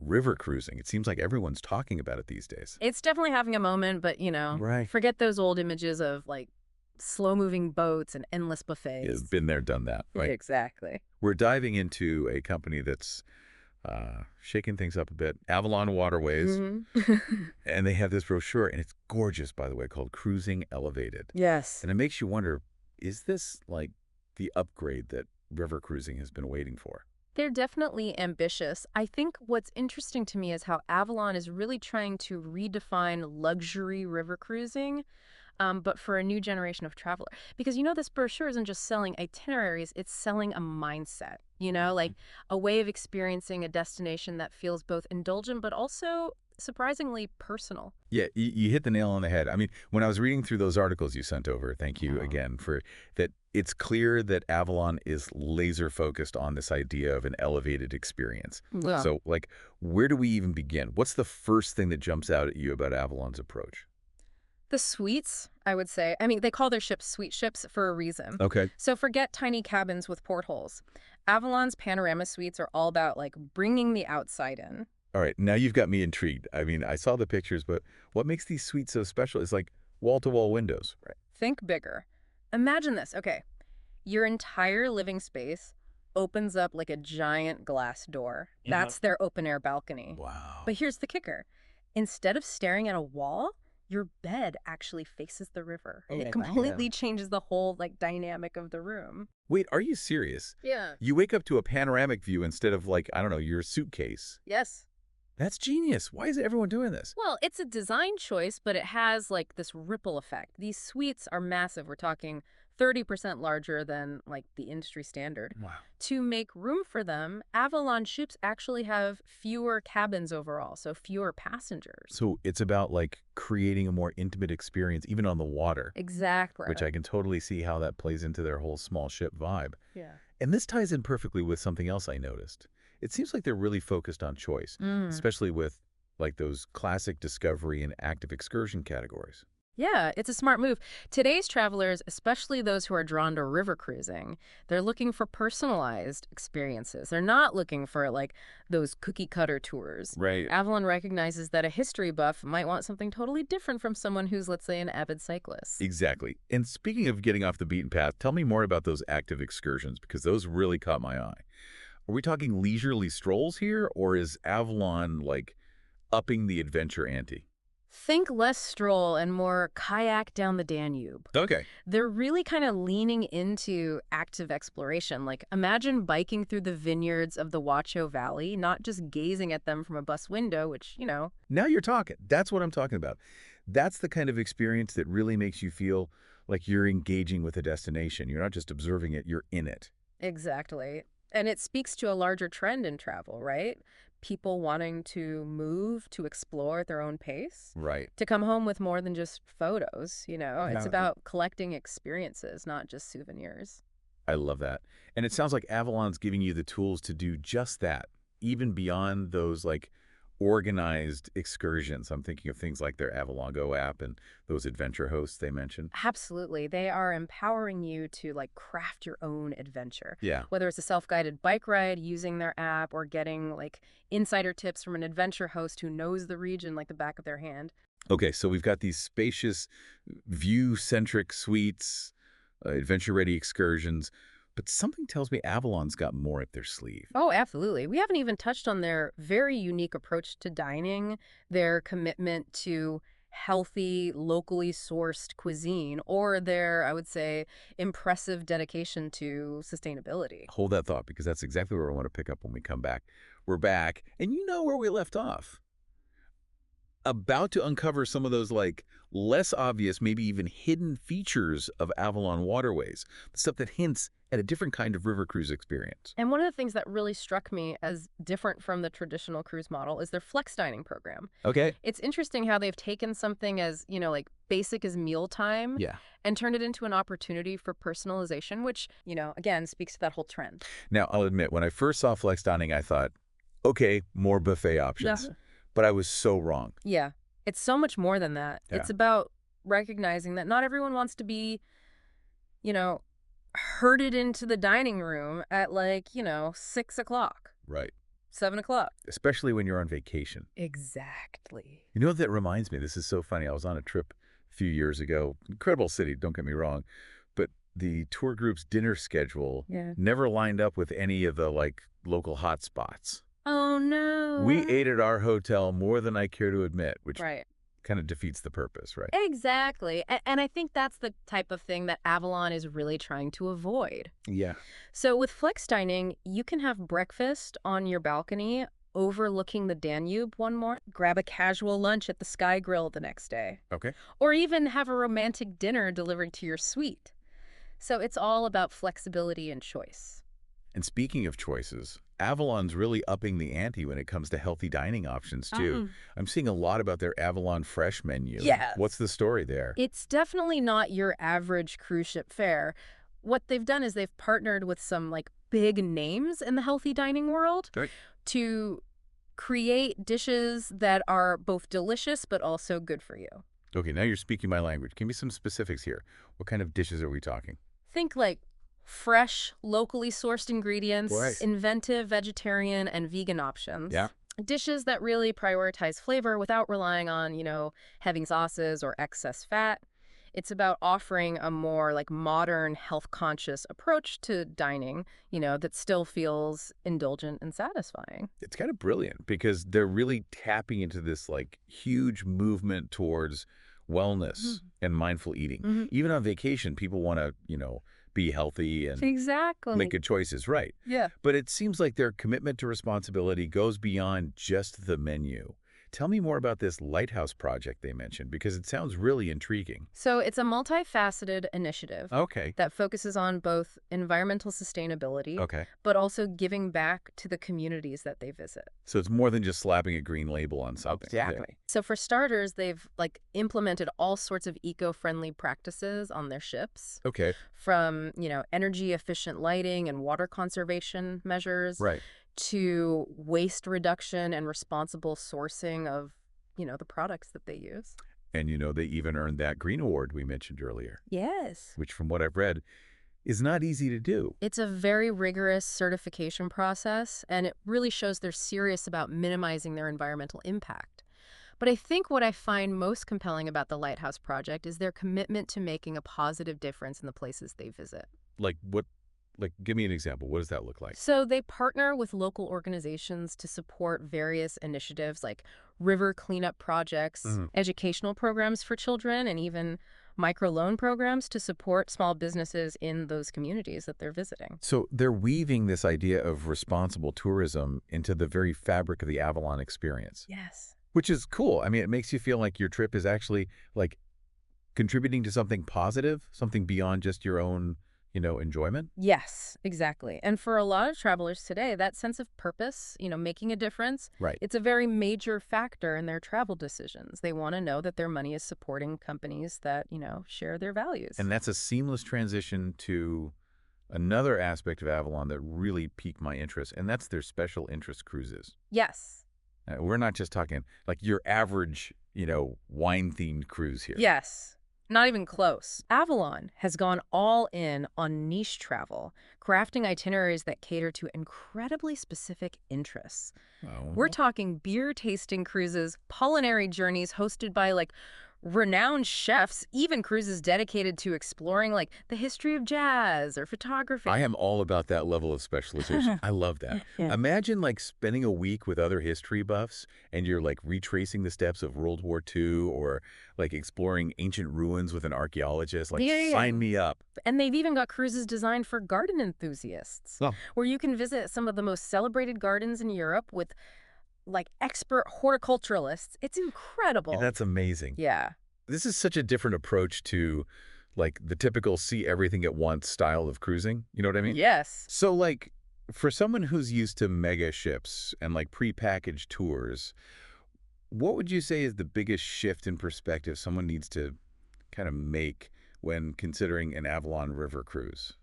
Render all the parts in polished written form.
river cruising. It seems like everyone's talking about it these days. It's definitely having a moment, but, Right. forget those old images of, like, slow-moving boats and endless Yeah, buffets. been there, done that, right? Exactly. We're diving into a company that's shaking things up a bit, Avalon Waterways, hmm and they have this brochure, and it's gorgeous, by the way, called Cruising Elevated. Yes. And it makes you wonder, is this like the upgrade that river cruising has been waiting for? They're definitely ambitious. I think what's interesting to me is how Avalon is really trying to redefine luxury river cruising, but for a new generation of traveler. Because, this brochure isn't just selling itineraries, it's selling a mindset, like a way of experiencing a destination that feels both indulgent but also surprisingly personal. Yeah, you hit the nail on the head. I mean, when I was reading through those articles you sent over, thank you Oh. again for that. It's clear that Avalon is laser focused on this idea of an elevated experience. Yeah. So, like, where do we even begin? What's the first thing that jumps out at you about Avalon's approach? The suites, I would say. I mean, they call their ships suite ships for a reason. Okay. So forget tiny cabins with portholes. Avalon's panorama suites are all about like bringing the outside in. All right. Now you've got me intrigued. I mean, I saw the pictures, but what makes these suites so special is like wall-to-wall windows. Right. Think bigger. Imagine this. Okay. Your entire living space opens up like a giant glass door. That's their open air balcony. Wow. But here's the kicker. Instead of staring at a wall, your bed actually faces the river. Oh It my completely God. changes the whole like dynamic of the room. Wait, are you serious? Yeah. You wake up to a panoramic view instead of like, I don't know, your suitcase. Yes. That's genius. Why is everyone doing this? Well, it's a design choice, but it has like this ripple effect. These suites are massive. We're talking 30% larger than like the industry standard. Wow. To make room for them, Avalon ships actually have fewer cabins overall, so fewer passengers. So it's about like creating a more intimate experience, even on the water, Exactly. which I can totally see how that plays into their whole small ship vibe. Yeah. And this ties in perfectly with something else I noticed. It seems like they're really focused on choice, especially with like those classic discovery and active excursion categories. Yeah, it's a smart move. Today's travelers, especially those who are drawn to river cruising, they're looking for personalized experiences. They're not looking for like those cookie cutter tours. Right. Avalon recognizes that a history buff might want something totally different from someone who's, let's say, an avid cyclist. Exactly. And speaking of getting off the beaten path, tell me more about those active excursions because those really caught my eye. Are we talking leisurely strolls here, or is Avalon like upping the adventure ante? Think less stroll and more kayak down the Danube. Okay. They're really kind of leaning into active exploration. Like, imagine biking through the vineyards of the Washoe Valley, not just gazing at them from a bus window, which, Now you're talking. That's what I'm talking about. That's the kind of experience that really makes you feel like you're engaging with a destination. You're not just observing it, you're in it. exactly. And it speaks to a larger trend in travel, right? People wanting to move, to explore at their own pace, Right. to come home with more than just photos, It's Yeah. about collecting experiences, not just souvenirs. I love that. And it sounds like Avalon's giving you the tools to do just that, even beyond those like organized excursions. I'm thinking of things like their Avalon Go app and those adventure hosts they mentioned. Absolutely. They are empowering you to like craft your own adventure. Yeah. Whether it's a self-guided bike ride using their app or getting like insider tips from an adventure host who knows the region like the back of their hand. Okay, so we've got these spacious, view-centric suites, adventure-ready excursions, but something tells me Avalon's got more up their sleeve. Oh, absolutely. We haven't even touched on their very unique approach to dining, their commitment to healthy, locally sourced cuisine, or their, I would say, impressive dedication to sustainability. Hold that thought, because that's exactly where I want to pick up when we come back. We're back, and you know where we left off. About to uncover some of those like less obvious, maybe even hidden features of Avalon Waterways, the stuff that hints at a different kind of river cruise experience. And one of the things that really struck me as different from the traditional cruise model is their flex dining program. Okay? It's interesting how they've taken something as, like basic as mealtime Yeah. and turned it into an opportunity for personalization, which, again, speaks to that whole trend. Now, I'll admit, when I first saw flex dining, I thought, okay, more buffet options. But I was so wrong. Yeah. It's so much more than that. Yeah. It's about recognizing that not everyone wants to be, herded into the dining room at 6 o'clock. Right. 7 o'clock. Especially when you're on vacation. Exactly. You know what that reminds me? This is so funny. I was on a trip a few years ago. Incredible city, don't get me wrong. But the tour group's dinner schedule Yeah. never lined up with any of the, like, local hot spots. Oh, no. We ate at our hotel more than I care to admit, which Right. kind of defeats the purpose, right? Exactly. And I think that's the type of thing that Avalon is really trying to avoid. Yeah. So with flex dining, you can have breakfast on your balcony overlooking the Danube one morning, grab a casual lunch at the Sky Grill the next day, Okay. or even have a romantic dinner delivered to your suite. So it's all about flexibility and choice. And speaking of choices, Avalon's really upping the ante when it comes to healthy dining options, too. I'm seeing a lot about their Avalon Fresh menu. Yes. What's the story there? It's definitely not your average cruise ship fare. What they've done is they've partnered with some like big names in the healthy dining world Right. to create dishes that are both delicious but also good for you. Okay, now you're speaking my language. Give me some specifics here. What kind of dishes are we talking? Think like fresh, locally sourced ingredients, Right. inventive vegetarian and vegan options. Yeah. Dishes that really prioritize flavor without relying on, heavy sauces or excess fat. It's about offering a more like modern, health-conscious approach to dining, that still feels indulgent and satisfying. It's kind of brilliant because they're really tapping into this like huge movement towards wellness and mindful eating. Even on vacation, people want to, be healthy and Exactly. make good choices, right? Yeah. But it seems like their commitment to responsibility goes beyond just the menu. Tell me more about this lighthouse project they mentioned, because it sounds really intriguing. So it's a multifaceted initiative Okay. that focuses on both environmental sustainability, Okay. but also giving back to the communities that they visit. So it's more than just slapping a green label on something. Exactly. So for starters, they've implemented all sorts of eco-friendly practices on their ships, Okay. from, energy efficient lighting and water conservation measures Right. to waste reduction and responsible sourcing of, the products that they use. And they even earned that green award we mentioned earlier, Yes. which from what I've read is not easy to do. It's a very rigorous certification process, and it really shows they're serious about minimizing their environmental impact. But I think what I find most compelling about the Lighthouse Project is their commitment to making a positive difference in the places they visit. Like what? Like, give me an example. What does that look like? So they partner with local organizations to support various initiatives like river cleanup projects, educational programs for children, and even microloan programs to support small businesses in those communities that they're visiting. So they're weaving this idea of responsible tourism into the very fabric of the Avalon experience, Yes. which is cool. I mean, it makes you feel like your trip is actually like contributing to something positive, something beyond just your own, enjoyment. Yes, exactly. And for a lot of travelers today, that sense of purpose, making a difference, Right. it's a very major factor in their travel decisions. They want to know that their money is supporting companies that, share their values. And that's a seamless transition to another aspect of Avalon that really piqued my interest, and that's their special interest cruises. Yes. We're not just talking like your average, wine-themed cruise here. Yes. Not even close. Avalon has gone all in on niche travel, crafting itineraries that cater to incredibly specific interests. Oh. We're talking beer tasting cruises, culinary journeys hosted by renowned chefs, even cruises dedicated to exploring the history of jazz or photography. I am all about that level of specialization. I love that. Yeah. Imagine spending a week with other history buffs and you're retracing the steps of World War II or exploring ancient ruins with an archaeologist. Yeah. Sign me up. And they've even got cruises designed for garden enthusiasts, Oh. where you can visit some of the most celebrated gardens in Europe with expert horticulturalists. It's incredible. Yeah, that's amazing. Yeah. This is such a different approach to the typical see everything at once style of cruising. You know what I mean? Yes. So for someone who's used to mega ships and prepackaged tours, what would you say is the biggest shift in perspective someone needs to kind of make when considering an Avalon River cruise?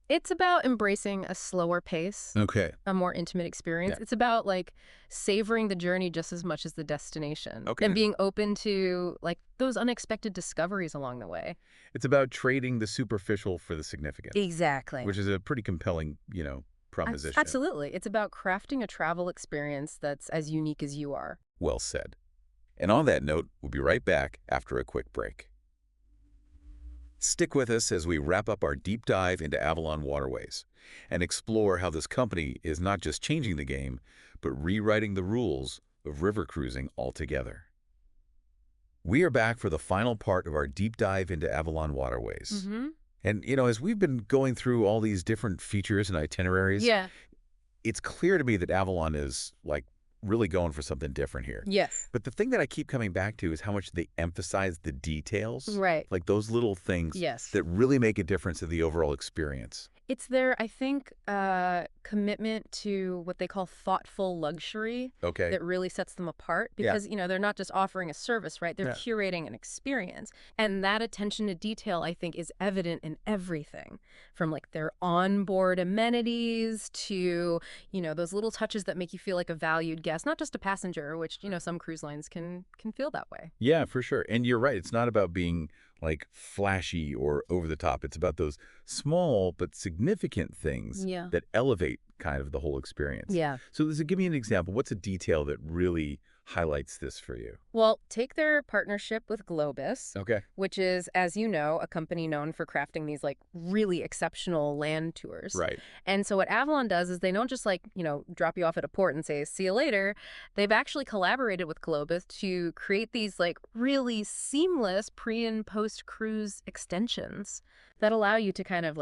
It's about embracing a slower pace, Okay. a more intimate experience. Yeah. It's about savoring the journey just as much as the destination. Okay. And being open to those unexpected discoveries along the way. It's about trading the superficial for the significant, Exactly. which is a pretty compelling, proposition it. Absolutely. It's about crafting a travel experience that's as unique as you are. Well said. And on that note, we'll be right back after a quick break. Stick with us as we wrap up our deep dive into Avalon Waterways and explore how this company is not just changing the game, but rewriting the rules of river cruising altogether. We are back for the final part of our deep dive into Avalon Waterways. Mm-hmm. And, as we've been going through all these different features and itineraries, Yeah. it's clear to me that Avalon is, really going for something different here. Yes. But the thing that I keep coming back to is how much they emphasize the details. Right. Like those little things Yes. that really make a difference in the overall experience. It's their, I think, commitment to what they call thoughtful luxury Okay. that really sets them apart Yeah. because, they're not just offering a service, right? They're Yeah. curating an experience. And that attention to detail, I think, is evident in everything from their onboard amenities to, those little touches that make you feel like a valued guest, not just a passenger, which, some cruise lines can feel that way. Yeah, for sure. And you're right. It's not about being flashy or over the top. It's about those small but significant things Yeah. that elevate kind of the whole experience. Yeah. So give me an example. What's a detail that really highlights this for you? Well, take their partnership with Globus, Okay. which is, as you know, a company known for crafting these really exceptional land tours. Right. And so what Avalon does is they don't just drop you off at a port and say, see you later. They've actually collaborated with Globus to create these really seamless pre and post cruise extensions that allow you to kind of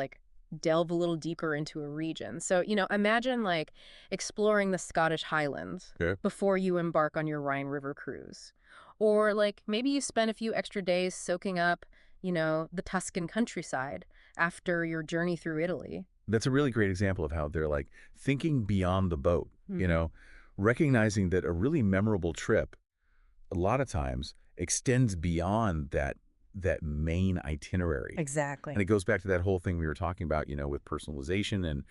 delve a little deeper into a region. So, imagine exploring the Scottish Highlands before you embark on your Rhine River cruise. Or maybe you spend a few extra days soaking up, the Tuscan countryside after your journey through Italy. That's a really great example of how they're thinking beyond the boat, recognizing that a really memorable trip a lot of times extends beyond that main itinerary. Exactly. And it goes back to that whole thing we were talking about, with personalization and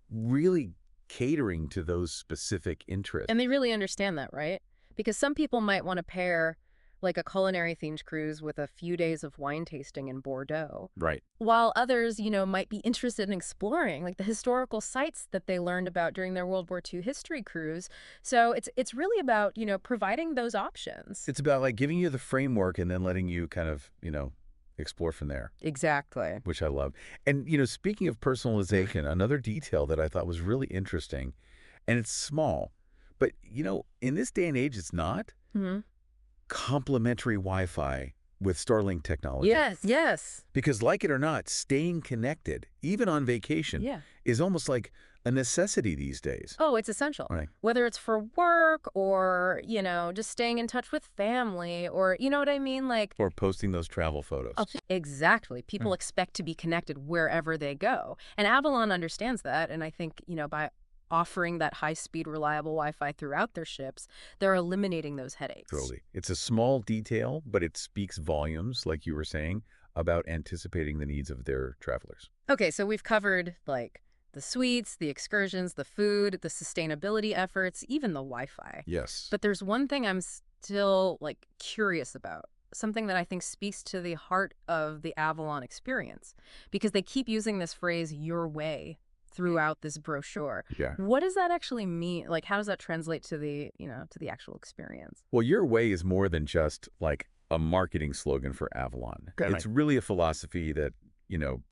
really catering to those specific interests. And they really understand that, right? Because some people might want to pair a culinary themed cruise with a few days of wine tasting in Bordeaux. Right. While others, might be interested in exploring the historical sites that they learned about during their World War II history cruise. So it's really about, providing those options. It's about giving you the framework and then letting you kind of, explore from there. Exactly. Which I love. And, speaking of personalization, another detail that I thought was really interesting, and it's small, but, in this day and age, it's not. Mm-hmm. Complimentary Wi-Fi with Starlink technology. Yes. Because like it or not, staying connected, even on vacation, is almost like a necessity these days. Oh, it's essential. Right. Whether it's for work or, just staying in touch with family or, you know what I mean? Or posting those travel photos. Exactly. People expect to be connected wherever they go. And Avalon understands that. And I think, by offering that high-speed, reliable Wi-Fi throughout their ships, they're eliminating those headaches. Totally. It's a small detail, but it speaks volumes, like you were saying, about anticipating the needs of their travelers. Okay, so we've covered, the suites, the excursions, the food, the sustainability efforts, even the Wi-Fi. Yes. But there's one thing I'm still, curious about. Something that I think speaks to the heart of the Avalon experience. Because they keep using this phrase, your way, throughout this brochure. Yeah. What does that actually mean? How does that translate to the, to the actual experience? Well, your way is more than just a marketing slogan for Avalon. Okay. It's really a philosophy that,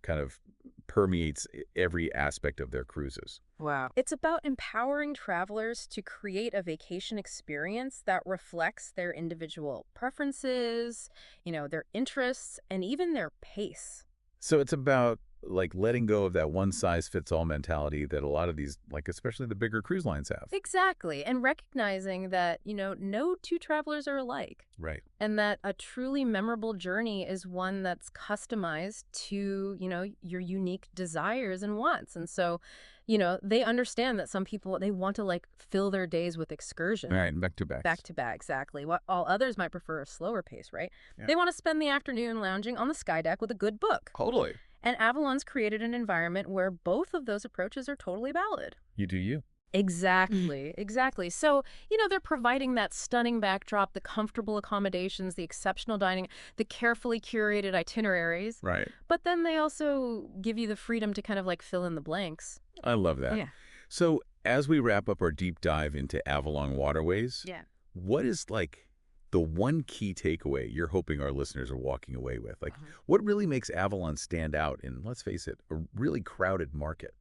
kind of permeates every aspect of their cruises. Wow. It's about empowering travelers to create a vacation experience that reflects their individual preferences, their interests, and even their pace. So it's about letting go of that one-size-fits-all mentality that a lot of these, especially the bigger cruise lines have. Exactly. And recognizing that, no two travelers are alike. Right. And that a truly memorable journey is one that's customized to, your unique desires and wants. And so, they understand that some people, they want to fill their days with excursion. Right, and back to back. Back to back, exactly. What all others might prefer a slower pace, right? Yeah. They want to spend the afternoon lounging on the sky deck with a good book. Totally. And Avalon's created an environment where both of those approaches are totally valid. You do you. Exactly, exactly. So, they're providing that stunning backdrop, the comfortable accommodations, the exceptional dining, the carefully curated itineraries, Right. but then they also give you the freedom to kind of like fill in the blanks. I love that. Yeah. So as we wrap up our deep dive into Avalon Waterways, Yeah. what is like the one key takeaway you're hoping our listeners are walking away with? Like, Uh-huh. what really makes Avalon stand out in, let's face it, a really crowded market?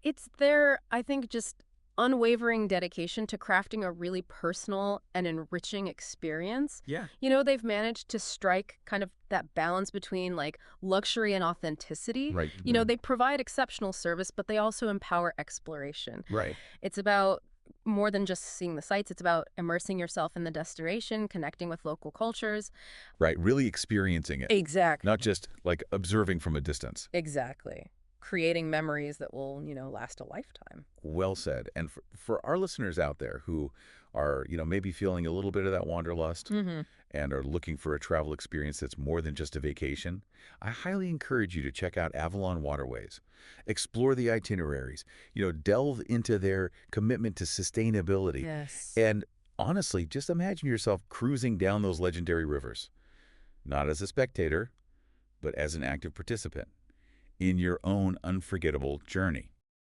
It's their, I think, just unwavering dedication to crafting a really personal and enriching experience. Yeah. They've managed to strike kind of that balance between like luxury and authenticity. Right. They provide exceptional service, but they also empower exploration. Right. It's about more than just seeing the sights. It's about immersing yourself in the destination, connecting with local cultures. Right. Really experiencing it, not Exactly. just like observing from a distance. Exactly. Creating memories that will, last a lifetime. Well said. And for our listeners out there who are, maybe feeling a little bit of that wanderlust Hmm. and are looking for a travel experience that's more than just a vacation, I highly encourage you to check out Avalon Waterways. Explore the itineraries, delve into their commitment to sustainability. Yes. And honestly, just imagine yourself cruising down those legendary rivers, not as a spectator, but as an active participant in your own unforgettable journey.